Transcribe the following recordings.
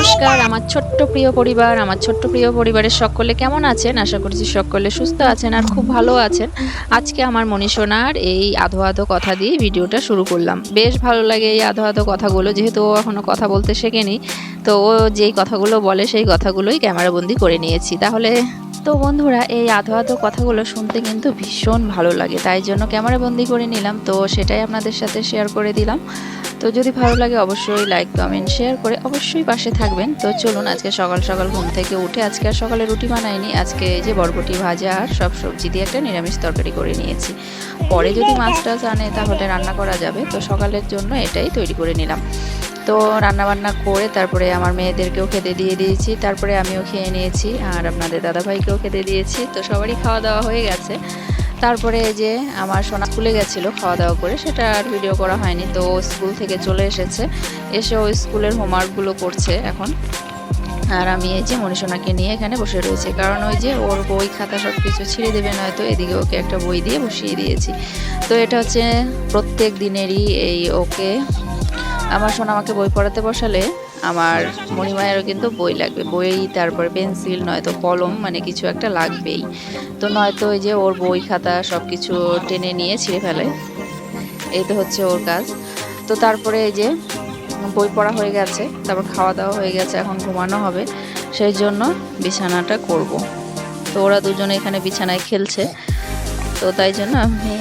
নমস্কার আমার ছোট্ট প্রিয় পরিবার, আমার ছোট্ট প্রিয় পরিবারের সকলে কেমন আছেন? আশা করছি সকলে সুস্থ আছেন আর খুব ভালো আছেন। আজকে আমার মনীষোনার এই আধো আধো কথা দিয়ে ভিডিওটা শুরু করলাম। বেশ ভালো লাগে এই আধো আধো কথাগুলো, যেহেতু ও এখনও কথা বলতে শেখেনি, তো ও যেই কথাগুলো বলে সেই কথাগুলোই ক্যামেরাবন্দি করে নিয়েছি। তাহলে তো বন্ধুরা, এই আধো আধো কথাগুলো শুনতে কিন্তু ভীষণ ভালো লাগে, তাই জন্য ক্যামেরাবন্দি করে নিলাম, তো সেটাই আপনাদের সাথে শেয়ার করে দিলাম। তো যদি ভালো লাগে অবশ্যই লাইক কমেন্ট শেয়ার করে অবশ্যই পাশে থাকবেন। তো চলুন, আজকে সকাল সকাল ঘুম থেকে উঠে আজকে আর সকালে রুটি বানাইনি, আজকে যে বরবটি ভাজা আর সব সবজি দিয়ে একটা নিরামিষ তরকারি করে নিয়েছি। পরে যদি মাছ টাছ আনে তাহলে রান্না করা যাবে, তো সকালের জন্য এটাই তৈরি করে নিলাম। তো রান্নাবান্না করে তারপরে আমার মেয়েদেরকেও খেতে দিয়ে দিয়েছি, তারপরে আমিও খেয়ে নিয়েছি আর আপনাদের দাদাভাইকেও খেতে দিয়েছি। তো সবারই খাওয়া দাওয়া হয়ে গেছে। তারপরে এই যে আমার সোনা স্কুলে গেছিলো খাওয়া দাওয়া করে, সেটা আর ভিডিও করা হয়নি। তো স্কুল থেকে চলে এসেছে, এসে ও স্কুলের হোমওয়ার্কগুলো করছে এখন। আর আমি এই যে মনীষোনাকে নিয়ে এখানে বসে রয়েছে, কারণ ওই যে ওর বই খাতা সব কিছু ছিঁড়ে দেবে, নয়তো এদিকে ওকে একটা বই দিয়ে বসিয়ে দিয়েছি। তো এটা হচ্ছে প্রত্যেক দিনেরই এই ওকে, আমার সোনা আমাকে বই পড়াতে বসালে আমার মণিমায়েরও কিন্তু বই লাগবে, বই তারপর পেন্সিল নয়তো কলম, মানে কিছু একটা লাগবেই। তো নয়তো ওই যে ওর বই খাতা সব কিছু টেনে নিয়ে ছিঁড়ে ফেলে, এই তো হচ্ছে ওর কাজ। তো তারপরে এই যে বই পড়া হয়ে গেছে, তারপর খাওয়া দাওয়া হয়ে গেছে, এখন ঘুমানো হবে, সেই জন্য বিছানাটা করব। তো ওরা দুজনে এখানে বিছানায় খেলছে, তো তাই জন্য আমি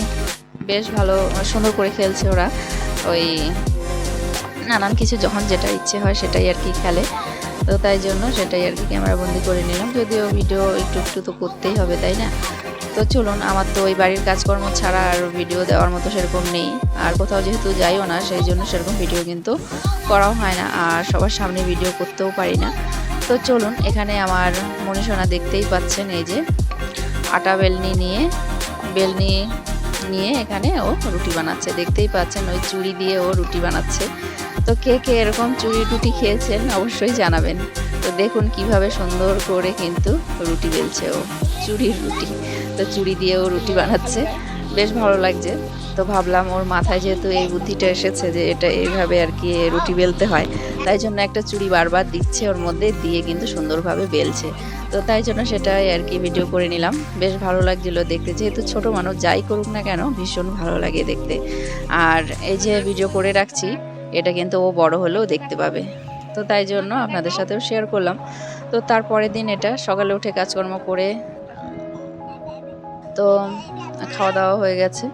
বেশ ভালো সুন্দর করে খেলছে ওরা, ওই নানান কিছু যখন যেটা ইচ্ছে হয় সেটাই আর কি খেলে। তো তাই জন্য সেটাই আর কি ক্যামেরাবন্দি করে নিলাম, যদিও ভিডিও একটু একটু তো করতেই হবে, তাই না? তো চলুন, আমার তো ওই বাড়ির কাজকর্ম ছাড়া আর ভিডিও দেওয়ার মতো সেরকম নেই, আর কোথাও যেহেতু যাইও না সেই জন্য সেরকম ভিডিও কিন্তু করাও হয় না, আর সবার সামনে ভিডিও করতেও পারি না। তো চলুন, এখানে আমার মনীষোনা দেখতেই পাচ্ছেন, এই যে আটা বেলনি নিয়ে এখানে ও রুটি বানাচ্ছে, দেখতেই পাচ্ছেন ওই চুড়ি দিয়ে ও রুটি বানাচ্ছে। তো কে কে এরকম চুড়ি রুটি খেয়েছেন অবশ্যই জানাবেন। তো দেখুন কিভাবে সুন্দর করে কিন্তু রুটি বেলছে ও, চুড়ির রুটি। তো চুড়ি দিয়ে ও রুটি বানাচ্ছে, বেশ ভালো লাগছে। তো ভাবলাম ওর মাথায় যেহেতু এই বুদ্ধিটা এসেছে যে এটা এইভাবে আর কি রুটি বেলতে হয়, তাই জন্য একটা চুড়ি বারবার দিচ্ছে ওর মধ্যে, দিয়ে কিন্তু সুন্দরভাবে বেলছে। তো তাই জন্য সেটাই আর কি ভিডিও করে নিলাম, বেশ ভালো লাগছিলো দেখতে, যেহেতু ছোট মানুষ যাই করুক না কেন ভীষণ ভালো লাগে দেখতে। আর এই যে ভিডিও করে রাখছি, এটা কিন্তু ও বড় হলেও দেখতে পাবে, তো তাই জন্য আপনাদের সাথেও শেয়ার করলাম। তো তারপরের দিন এটা সকালে উঠে কাজকর্ম করে, তো খাওয়া দাওয়া হয়ে গেছে,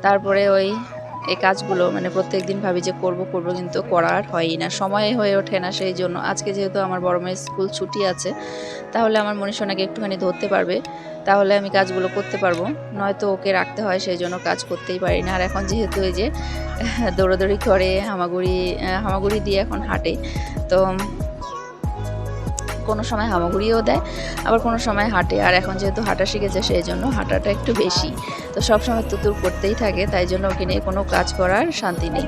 তারপরে ওই এই কাজগুলো মানে প্রত্যেক দিন ভাবি যে করব কিন্তু করার হয়ই না, সময় হয়ে ওঠে না। সেই জন্য আজকে যেহেতু আমার বড় মেয়ের স্কুল ছুটি আছে, তাহলে আমার মনীষোনাকে একটুখানি ধরতে পারবে, তাহলে আমি কাজগুলো করতে পারবো, নয়তো ওকে রাখতে হয়, সেই জন্য কাজ করতেই পারি না। আর এখন যেহেতু এই যে দৌড়াদৌড়ি করে হামাগুড়ি দিয়ে এখন হাঁটে, তো কোনো সময় হামাগুড়িও দেয়, আবার কোনো সময় হাঁটে। আর এখন যেহেতু হাঁটা শিখেছে সেই জন্য হাঁটাটা একটু বেশি, তো সবসময় তুতুর করতেই থাকে, তাই জন্য ওকে নিয়ে কোনো কাজ করার শান্তি নেই,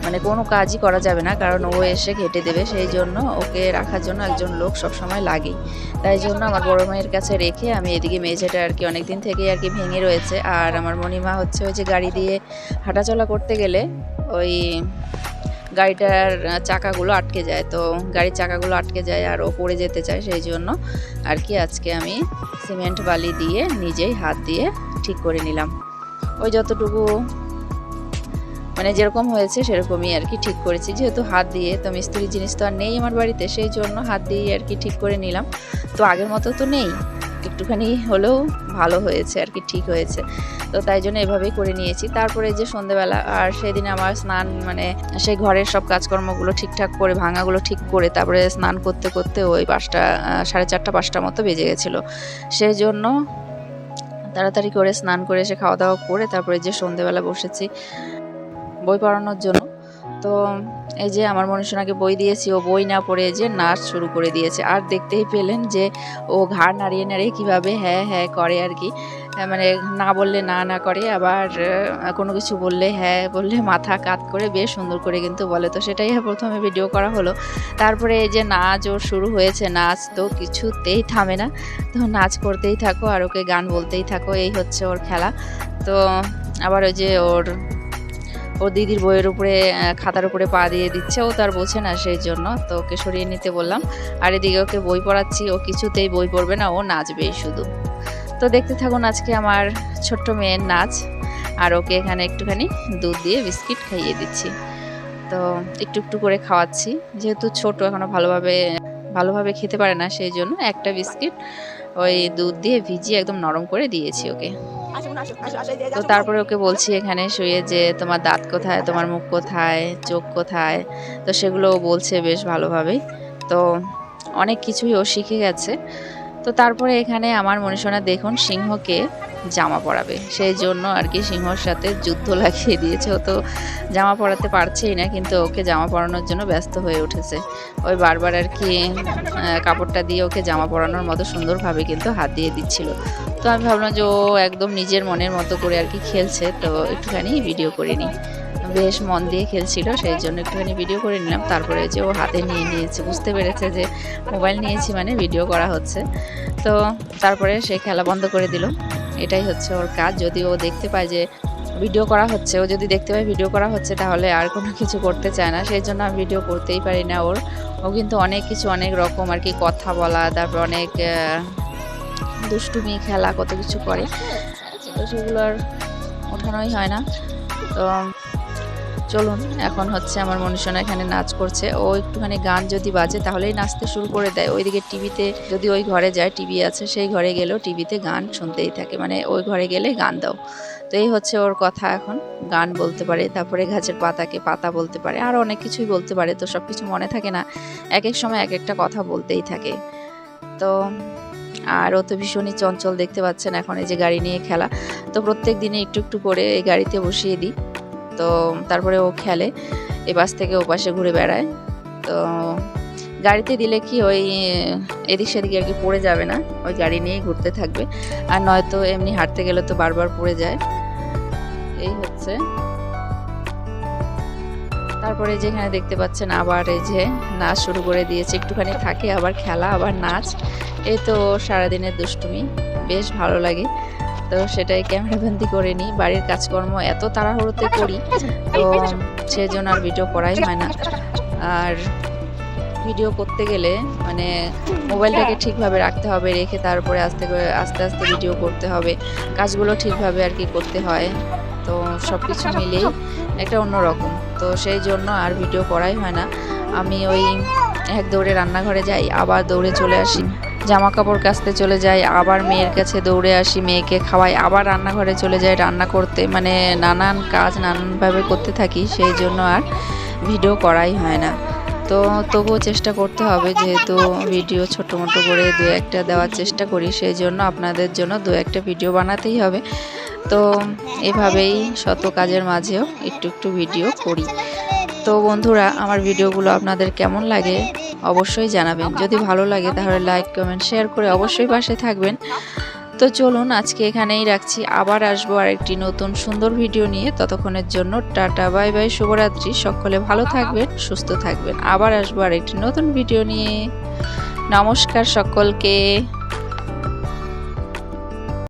মানে কোনো কাজই করা যাবে না, কারণ ও এসে ঘেঁটে দেবে। সেই জন্য ওকে রাখার জন্য একজন লোক সবসময় লাগেই, তাই জন্য আমার বড় মায়ের কাছে রেখে আমি এদিকে মেঝেটা আর কি অনেক দিন থেকেই আর কি ভেঙে রয়েছে। আর আমার মণিমা হচ্ছে ওই যে গাড়ি দিয়ে হাঁটাচলা করতে গেলে ওই গাড়িটার চাকাগুলো আটকে যায়, তো গাড়ির চাকাগুলো আটকে যায় আর ও পড়ে যেতে চায়, সেই জন্য আর কি আজকে আমি সিমেন্ট বালি দিয়ে নিজেই হাত দিয়ে ঠিক করে নিলাম। ওই যতটুকু মানে যেরকম হয়েছে সেরকমই আর কি ঠিক করেছি, যেহেতু হাত দিয়ে, তো মিস্ত্রির জিনিস তো আর নেই আমার বাড়িতে, সেই জন্য হাত দিয়ে আর কি ঠিক করে নিলাম। তো আগের মতো তো নেই, একটুখানি হলেও ভালো হয়েছে আর কি, ঠিক হয়েছে, তো তাই জন্য এভাবেই করে নিয়েছি। তারপরে যে সন্ধেবেলা, আর সেদিন আমার স্নান মানে সেই ঘরের সব কাজকর্মগুলো ঠিকঠাক করে ভাঙাগুলো ঠিক করে তারপরে স্নান করতে করতে ওই 5টা 4:30 5টা মতো বেজে গেছিলো, সেই জন্য তাড়াতাড়ি করে স্নান করে এসে খাওয়া দাওয়া করে তারপরে যে সন্ধেবেলা বসেছি বই পড়ানোর জন্য। তো এই যে আমার মনীষোনাকে বই দিয়েছি, ও বই না পড়ে যে নাচ শুরু করে দিয়েছে, আর দেখতেই পেলেন যে ও ঘাড় নাড়িয়ে নাড়িয়ে কীভাবে হ্যাঁ হ্যাঁ করে আর কি, মানে না বললে না না করে, আবার কোনো কিছু বললে হ্যাঁ বললে মাথা কাত করে বেশ সুন্দর করে কিন্তু বলে। তো সেটাই প্রথমে ভিডিও করা হলো। তারপরে এই যে নাচ ওর শুরু হয়েছে, নাচ তো কিছুতেই থামে না, তো নাচ করতেই থাকো আর ওকে গান বলতেই থাকো, এই হচ্ছে ওর খেলা। তো আবার ওই যে ওর ওর দিদির বইয়ের উপরে খাতার উপরে পা দিয়ে দিচ্ছে, ও তার বোঝে না, সেই জন্য তো ওকে সরিয়ে নিতে বললাম। আর এদিকে ওকে বই পড়াচ্ছি, ও কিছুতেই বই পড়বে না, ও নাচবেই শুধু। তো দেখতে থাকুন আজকে আমার ছোট্ট মেয়ের নাচ। আর ওকে এখানে একটুখানি দুধ দিয়ে বিস্কিট খাইয়ে দিচ্ছি। তো একটু একটু করে খাওয়াচ্ছি, যেহেতু ছোট এখনো ভালোভাবে খেতে পারে না, সেই জন্য একটা বিস্কিট ওই দুধ দিয়ে ভিজিয়ে একদম নরম করে দিয়েছি ওকে। তো তারপরে ওকে বলছি এখানে শুয়ে যে তোমার দাঁত কোথায়, তোমার মুখ কোথায়, চোখ কোথায়। তো সেগুলো ও বলছে বেশ ভালোভাবেই। তো অনেক কিছুই ও শিখে গেছে। তো তারপরে এখানে আমার মনীষণা দেখুন সিংহকে জামা পরাবে, সেই জন্য আর কি সিংহর সাথে যুদ্ধ লাগিয়ে দিয়েছে। ও তো জামা পরাতে পারছেই না, কিন্তু ওকে জামা পরানোর জন্য ব্যস্ত হয়ে উঠেছে। ওই বারবার আর কি কাপড়টা দিয়ে ওকে জামা পরানোর মতো সুন্দরভাবে কিন্তু হাত দিয়ে দিচ্ছিল। তো আমি ভাবলাম যে ও একদম নিজের মনের মতো করে আর কি খেলছে, তো একটুখানি ভিডিও করে নিই। বেশ মন দিয়ে খেলছিল, সেই জন্য একটুখানি ভিডিও করে নিলাম। তারপরে যে ও হাতে নিয়েছে, বুঝতে পেরেছে যে মোবাইল নিয়েছি মানে ভিডিও করা হচ্ছে। তো তারপরে সে খেলা বন্ধ করে দিল। এটাই হচ্ছে ওর কাজ। যদি ও দেখতে পায় যে ভিডিও করা হচ্ছে, ও যদি দেখতে পায় ভিডিও করা হচ্ছে, তাহলে আর কোনো কিছু করতে চায় না। সেই জন্য আমি ভিডিও করতেই পারি না ওর। ও কিন্তু অনেক কিছু, অনেক রকম আর কি কথা বলা, তারপর অনেক দুষ্টুমি খেলা, কত কিছু করে। তো সেগুলো আর ওঠানোই হয় না। তো চলুন, এখন হচ্ছে আমার মনীষণা এখানে নাচ করছে। ও একটুখানি গান যদি বাজে তাহলেই নাচতে শুরু করে দেয়। ওইদিকে টিভিতে, যদি ওই ঘরে যায়, টিভি আছে, সেই ঘরে গেলেও টিভিতে গান শুনতেই থাকে, মানে ওই ঘরে গেলে গান দাও। তো এই হচ্ছে ওর কথা। এখন গান বলতে পারে, তারপরে গাছের পাতাকে পাতা বলতে পারে, আর অনেক কিছুই বলতে পারে। তো সব কিছু মনে থাকে না, এক এক সময় এক একটা কথা বলতেই থাকে। তো আর ও তো ভীষণই চঞ্চল, দেখতে পাচ্ছেন এখন এই যে গাড়ি নিয়ে খেলা। তো প্রত্যেক দিনে একটু একটু করে এই গাড়িতে বসিয়ে দিই। তো তারপরে ও খেলে, এ পাশ থেকে ও পাশে ঘুরে বেড়ায়। তো গাড়িতে দিলে কি ওই এদিক সেদিকে আর কি পড়ে যাবে না, ওই গাড়ি নিয়েই ঘুরতে থাকবে। আর নয়তো এমনি হাঁটতে গেলে তো বারবার পড়ে যায়। এই হচ্ছে। তারপরে যেখানে দেখতে পাচ্ছেন আবার এই যে নাচ শুরু করে দিয়েছে। একটুখানি থাকে, আবার খেলা, আবার নাচ। এই তো সারাদিনের দুষ্টুমি, বেশ ভালো লাগে। তো সেটাই ক্যামেরাবন্দি করে নিই। বাড়ির কাজকর্ম এত তাড়াহুড়োতে করি, তো সেজন্য আর ভিডিও করাই হয় না। আর ভিডিও করতে গেলে মানে মোবাইলটাকে ঠিকভাবে রাখতে হবে, রেখে তারপরে আস্তে আস্তে ভিডিও করতে হবে, কাজগুলো ঠিকভাবে আর কি করতে হয়। তো সব কিছু মিলেই একটা অন্যরকম। তো সেই জন্য আর ভিডিও করাই হয় না। আমি ওই এক দৌড়ে রান্নাঘরে যাই, আবার দৌড়ে চলে আসি, জামা কাপড় কাচতে চলে যাই, আবার মেয়ের কাছে দৌড়ে আসি, মেয়েকে খাওয়াই, আবার রান্নাঘরে চলে যাই রান্না করতে। মানে নানান কাজ নানানভাবে করতে থাকি, সেই জন্য আর ভিডিও করাই হয় না। তো তবুও চেষ্টা করতে হবে, যেহেতু ভিডিও ছোটো মোটো করে দু একটা দেওয়ার চেষ্টা করি, সেই জন্য আপনাদের জন্য দু একটা ভিডিও বানাতেই হবে। তো এভাবেই শত কাজের মাঝেও একটু একটু ভিডিও করি। তো বন্ধুরা, আমার ভিডিওগুলো আপনাদের কেমন লাগে অবশ্যই জানাবেন। যদি ভালো লাগে তাহলে লাইক, কমেন্ট, শেয়ার করে অবশ্যই পাশে থাকবেন। তো চলুন আজকে এখানেই রাখছি, আবার আসবো আরেকটি নতুন সুন্দর ভিডিও নিয়ে। ততক্ষণের জন্য টাটা, বাই বাই, শুভরাত্রি। সকলে ভালো থাকবেন, সুস্থ থাকবেন। আবার আসবো আরেকটি নতুন ভিডিও নিয়ে। নমস্কার সকলকে।